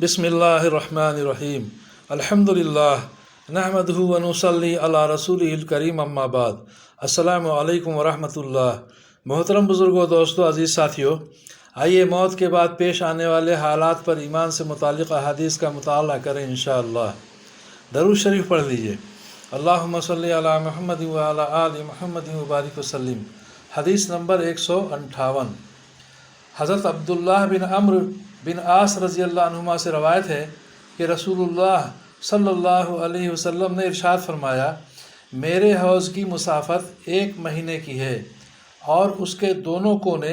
बिस्मिल्लाहिर्रहमानिर्रहीम अल्हम्दुलिल्लाह नहमदुहु व नुसल्ली अला रसूलिहिल करीम अम्मा बाद। अस्सलामु अलैकुम व रहमतुल्लाह। मोहतरम बुज़ुर्गों, दोस्तों, अज़ीज़ साथियों, आइए मौत के बाद पेश आने वाले हालात पर ईमान से मुतालिक अहादीस का मुताला करें इंशाअल्लाह। दरूद शरीफ पढ़ लीजिए। अल्लाहुम्मा सल्ली अला मुहम्मद व अला आलि मुहम्मद व बारिक वसल्लिम। हदीस नंबर 158। हज़रत अब्दुल्लाह बिन अम्र बिन आस रज़ी अल्लाह अन्हुमा से रवायत है कि रसूलुल्लाह सल्लल्लाहु अलैहि वसल्लम ने इरशाद फरमाया, मेरे हौज़ की मुसाफ़त 1 महीने की है और उसके दोनों कोने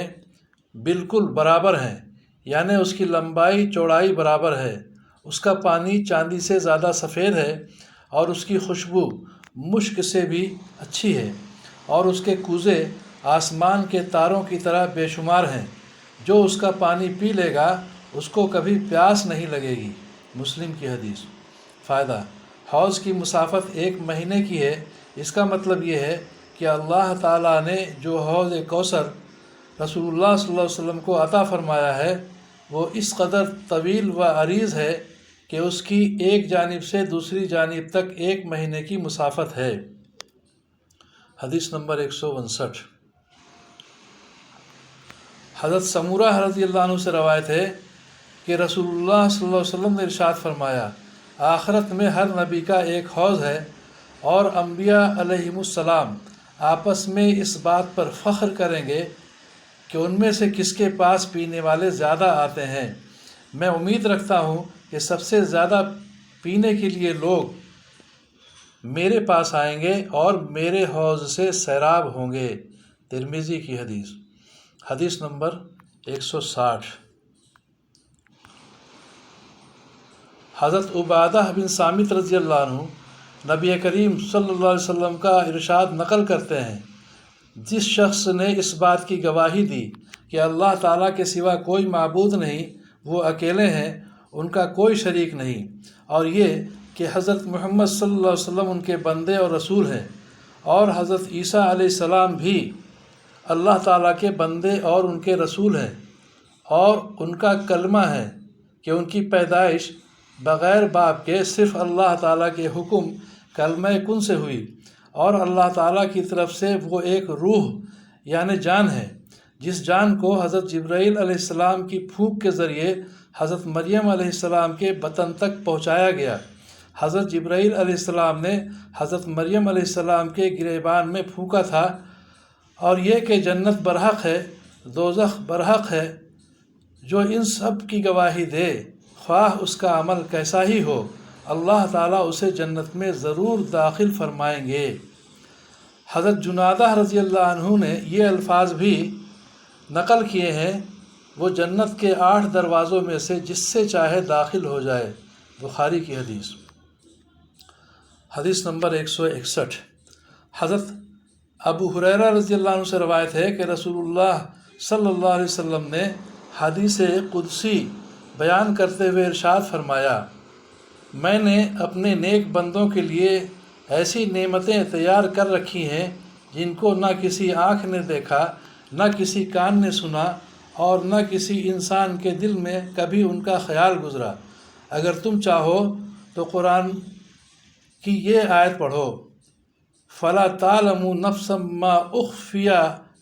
बिल्कुल बराबर हैं, यानी उसकी लंबाई चौड़ाई बराबर है। उसका पानी चांदी से ज़्यादा सफ़ेद है और उसकी खुशबू मुश्क से भी अच्छी है और उसके कूज़े आसमान के तारों की तरह बेशुमार हैं। जो उसका पानी पी लेगा उसको कभी प्यास नहीं लगेगी। मुस्लिम की हदीस। फ़ायदा: हौज़ की मुसाफ़त 1 महीने की है। इसका मतलब ये है कि अल्लाह ताला ने जो हौज़ कौसर रसूलुल्लाह सल्लल्लाहु अलैहि वसल्लम को अता फ़रमाया है वो इस कदर तवील व अरीज़ है कि उसकी एक जानिब से दूसरी जानिब तक 1 महीने की मुसाफ़त है। हदीस नंबर 159। हज़रत समूरा रज़ियल्लाहु अन्हु से रवायत है कि रसूलुल्लाह सल्लल्लाहु अलैहि वसल्लम ने इरशाद फरमाया, आखिरत में हर नबी का एक हौज़ है और अम्बिया अलैहिमुस्सलाम आपस में इस बात पर फ़ख्र करेंगे कि उनमें से किसके पास पीने वाले ज़्यादा आते हैं। मैं उम्मीद रखता हूँ कि सबसे ज़्यादा पीने के लिए लोग मेरे पास आएंगे और मेरे हौज़ से सैराब होंगे। तिरमिज़ी की हदीस। हदीस नंबर 160। हज़रत उबादा बिन सामित रज़ियल्लाहु अन्हु नबी करीम सल्लल्लाहु अलैहि वसल्लम का इरशाद नकल करते हैं, जिस शख्स ने इस बात की गवाही दी कि अल्लाह ताला के सिवा कोई माबूद नहीं, वो अकेले हैं, उनका कोई शरीक नहीं, और ये कि हज़रत मोहम्मद सल्लल्लाहु अलैहि वसल्लम उनके बंदे और रसूल हैं, और हज़रत ईसा अलैहिस्सलाम भी अल्लाह ताला के बंदे और उनके रसूल हैं, और उनका कलमा है कि उनकी पैदाइश बग़ैर बाप के सिर्फ़ अल्लाह ताला के हुक्म कलमा कुन से हुई, और अल्लाह ताला की तरफ से वो एक रूह यानी जान है, जिस जान को हज़रत जिब्राईल अलैहिस्सलाम की फूंक के ज़रिए हज़रत मरियम अलैहिस्सलाम के बतन तक पहुँचाया गया। हज़रत जिब्राईल अलैहिस्सलाम ने हज़रत मरियम अलैहिस्सलाम के गिरेबान में फूंका था, और ये कि जन्नत बरहक है, दोज़ख बरहक है। जो इन सब की गवाही दे, ख्वाह उसका अमल कैसा ही हो, अल्लाह ताला उसे जन्नत में ज़रूर दाखिल फरमाएंगे। हज़रत जुनादा रज़ियल्लाहु अन्हु ने ये अल्फाज भी नकल किए हैं, वो जन्नत के 8 दरवाज़ों में से जिससे चाहे दाखिल हो जाए। बुखारी की हदीस। हदीस नंबर 161। हज़रत अबू हुरैरा रज़ियल्लाहु अन्हु से रवायत है कि रसूलुल्लाह सल्लल्लाहु अलैहि वसल्लम ने हदीस कुदसी बयान करते हुए इरशाद फरमाया, मैंने अपने नेक बंदों के लिए ऐसी नेमतें तैयार कर रखी हैं जिनको न किसी आँख ने देखा, न किसी कान ने सुना, और न किसी इंसान के दिल में कभी उनका ख्याल गुज़रा। अगर तुम चाहो तो कुरान की ये आयत पढ़ो, फ़ला तालमु नफ्सम मा उख़फ़िया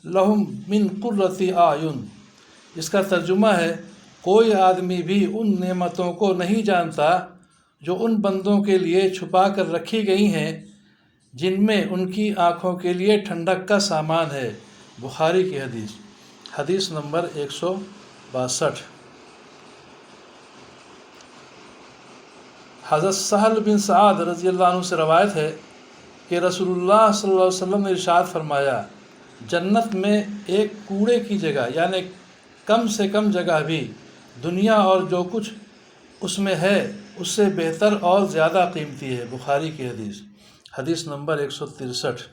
लहुम मिन क़ुर्रति आयुन। इसका तर्जुमा है, कोई आदमी भी उन नेमतों को नहीं जानता जो उन बंदों के लिए छुपा कर रखी गई हैं, जिनमें उनकी आँखों के लिए ठंडक का सामान है। बुखारी की हदीस। हदीस नंबर 162। हज़रत सहल बिन सआद रज़ियल्लाहु अन्हु से रवायत है कि रसूलुल्लाह सल्लल्लाहु अलैहि वसल्लम ने इरशाद फरमाया, जन्नत में एक कूड़े की जगह यानी कम से कम जगह भी दुनिया और जो कुछ उसमें है उससे बेहतर और ज़्यादा कीमती है। बुखारी की हदीस। हदीस नंबर 163।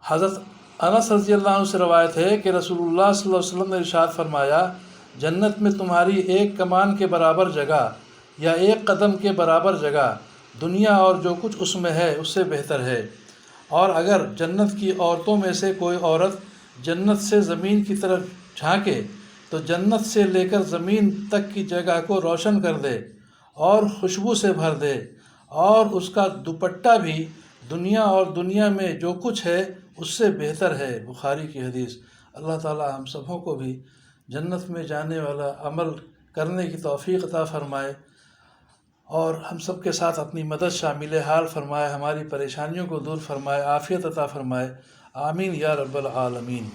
हज़रत अनस रज़ियल्लाहु अन्हु से रवायत है कि रसूलुल्लाह सल्लल्लाहु अलैहि वसल्लम ने इरशाद फरमाया, जन्नत में तुम्हारी एक कमान के बराबर जगह या एक कदम के बराबर जगह दुनिया और जो कुछ उसमें है उससे बेहतर है। और अगर जन्नत की औरतों में से कोई औरत जन्नत से ज़मीन की तरफ झांके تو جنت سے لے کر زمین تک کی جگہ کو روشن کر دے اور خوشبو سے بھر دے، اور اس کا دوپٹہ بھی دنیا اور دنیا میں جو کچھ ہے اس سے بہتر ہے۔ بخاری کی حدیث۔ اللہ تعالی ہم سبوں کو بھی جنت میں جانے والا عمل کرنے کی توفیق عطا فرمائے، اور ہم سب کے ساتھ اپنی مدد شامل حال فرمائے، ہماری پریشانیوں کو دور فرمائے، عافیت عطا فرمائے۔ آمین یا رب العالمین۔